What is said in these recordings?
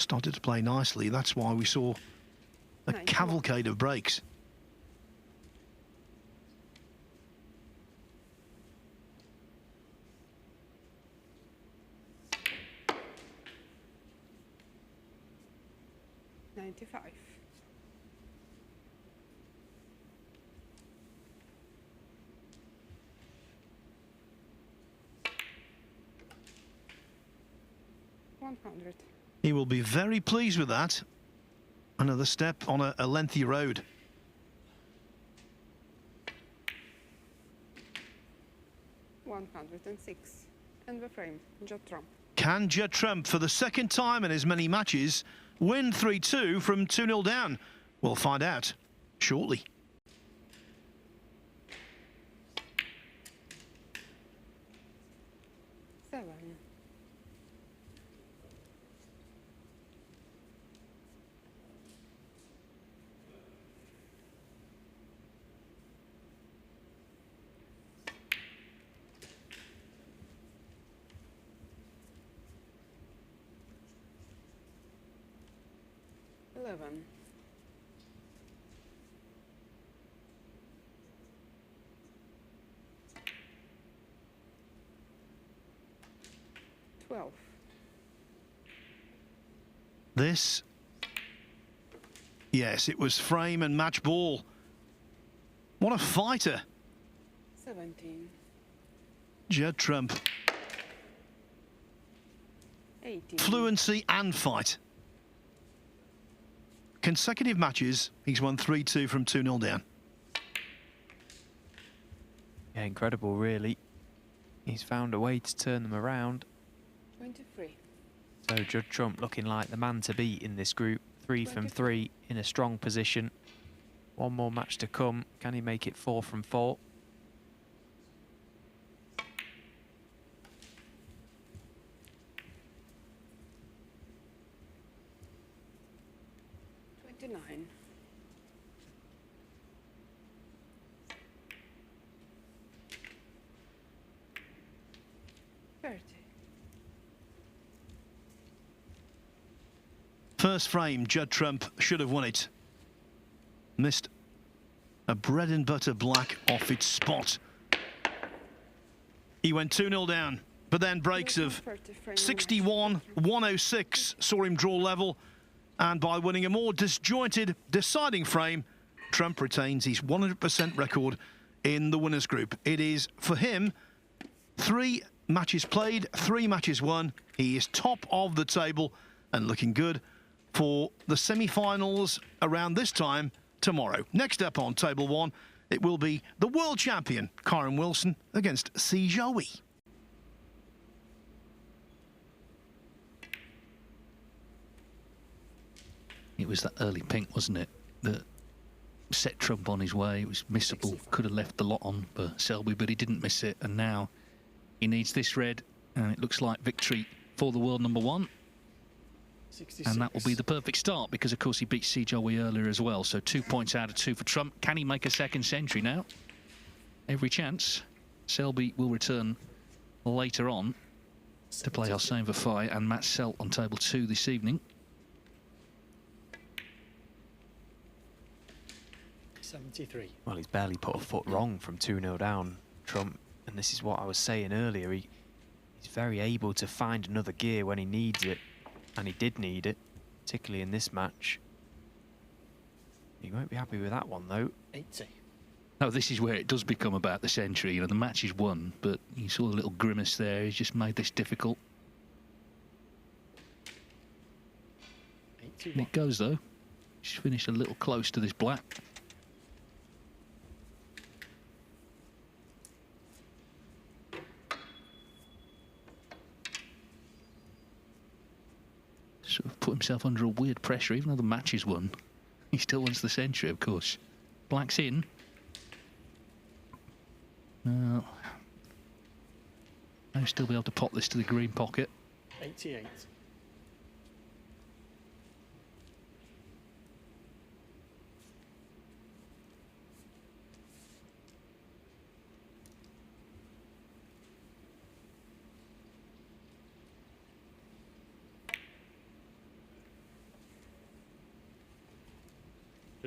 started to play nicely. That's why we saw a cavalcade of breaks. $95. $100. He will be very pleased with that. Another step on a lengthy road. $106. And Vafaei, Judd. Can Judd, for the second time in as many matches, win 3-2 from 2-0 down? We'll find out shortly. $7. $11. $12. This, yes, it was frame and match ball. What a fighter. 17. Judd. 18. Fluency and fight. Consecutive matches, he's won 3-2 from 2-0 down. Yeah, incredible, really. He's found a way to turn them around. 23. So Judd looking like the man to beat in this group. 3 from 3 in a strong position. One more match to come. Can he make it 4 from 4? $29. $30. First frame, Judd should have won it. Missed a bread and butter black off its spot. He went 2-0 down, but then breaks of 61, 106 saw him draw level. And by winning a more disjointed, deciding frame, Trump retains his 100% record in the winners group. It is, for him, 3 matches played, 3 matches won. He is top of the table and looking good for the semi-finals around this time tomorrow. Next up on table 1, it will be the world champion, Kyren Wilson, against Selby. It was that early pink, wasn't it, that set Trump on his way. It was missable, could have left the lot on for Selby, but he didn't miss it. And now he needs this red, and it looks like victory for the world number 1. 66. And that will be the perfect start, because of course he beat Selby earlier as well. So 2 points out of 2 for Trump. Can he make a second century now? Every chance. Selby will return later on to play Hossein Vafaei and Matt Selt on table 2 this evening. 73. Well, he's barely put a foot wrong from 2-0 down, Trump. And this is what I was saying earlier. He's very able to find another gear when he needs it. And he did need it, particularly in this match. He won't be happy with that one, though. 80. No, this is where it does become about the century. You know, the match is won, but you saw a little grimace there. He's just made this difficult. 81. And it goes, though. He's finished a little close to this black. Sort of put himself under a weird pressure, even though the match is won. He still wants the century, of course. Black's in. Now, he'll still be able to pop this to the green pocket. 88.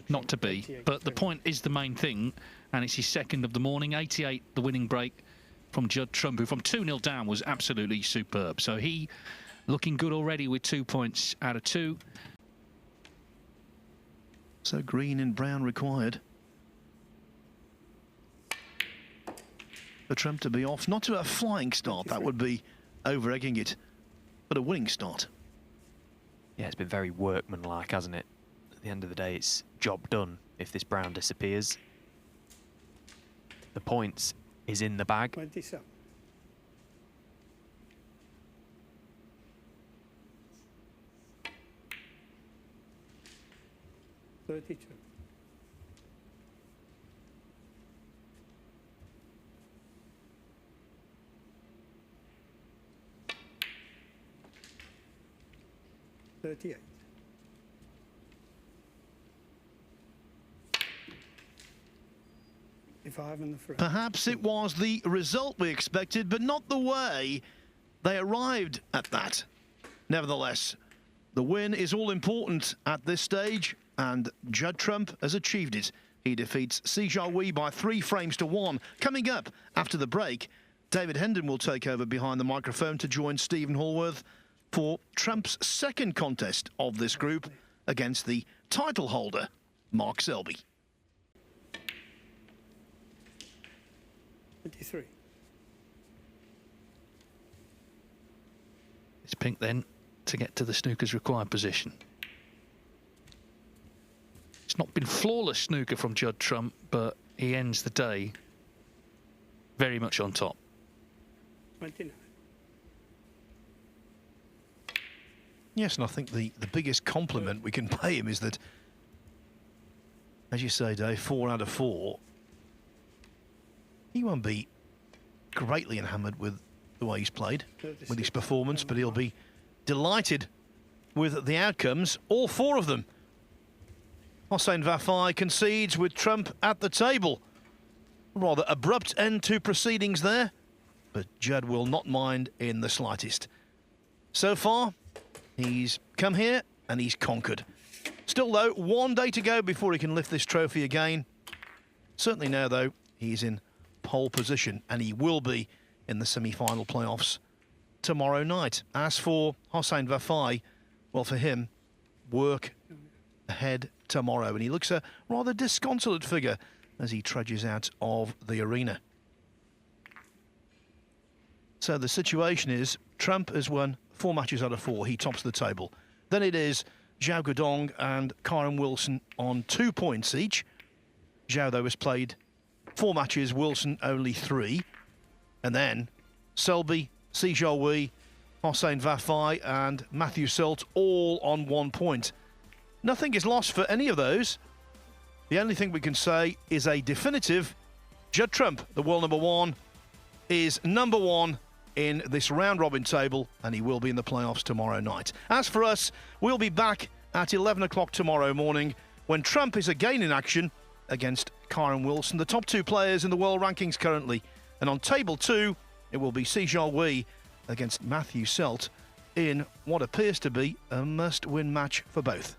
not to be. 88 But the frame. point is the main thing, and it's his second of the morning. 88, the winning break from Judd Trump, who from 2-0 down was absolutely superb. So he looking good already with 2 points out of 2. So green and brown required for Trump to be off. Not to a flying start, that would be over-egging it, but a winning start. Yeah, it's been very workmanlike, hasn't it? At the end of the day, it's job done if this brown disappears. The points is in the bag. 27. $32. $38. $55 in the front. Perhaps it was the result we expected, but not the way they arrived at that. Nevertheless, the win is all important at this stage, and Judd Trump has achieved it. He defeats Si Jiahui by 3 frames to 1. Coming up after the break, David Hendon will take over behind the microphone to join Stephen Hallworth for Trump's second contest of this group against the title holder, Mark Selby. 23. It's pink then to get to the snooker's required position. It's not been flawless snooker from Judd Trump, but he ends the day very much on top. 29. Yes, and I think the biggest compliment we can pay him is that, as you say, Dave, 4 out of 4. He won't be greatly enamored with the way he's played, with his performance, but he'll be delighted with the outcomes, all 4 of them. Hossein Vafaei concedes with Trump at the table. Rather abrupt end to proceedings there, but Judd will not mind in the slightest. So far, he's come here and he's conquered. Still, though, 1 day to go before he can lift this trophy again. Certainly now, though, he's in pole position, and he will be in the semi-final playoffs tomorrow night. As for Hossein Vafaei, well, for him, work ahead tomorrow, and he looks a rather disconsolate figure as he trudges out of the arena. So the situation is Trump has won 4 matches out of 4. He tops the table. Then it is Zhao Guodong and Kyren Wilson on 2 points each. Zhao, though, has played 4 matches, Wilson only 3. And then Selby, Si Jiahui, Hossein Vafaei and Matthew Selt all on 1 point. Nothing is lost for any of those. The only thing we can say is a definitive Judd Trump, the world number 1, is number 1 in this round-robin table, and he will be in the playoffs tomorrow night. As for us, we'll be back at 11 o'clock tomorrow morning when Trump is again in action against Kyren Wilson, the top 2 players in the world rankings currently. And on table 2, it will be Si Jiahui against Matthew Selt in what appears to be a must-win match for both.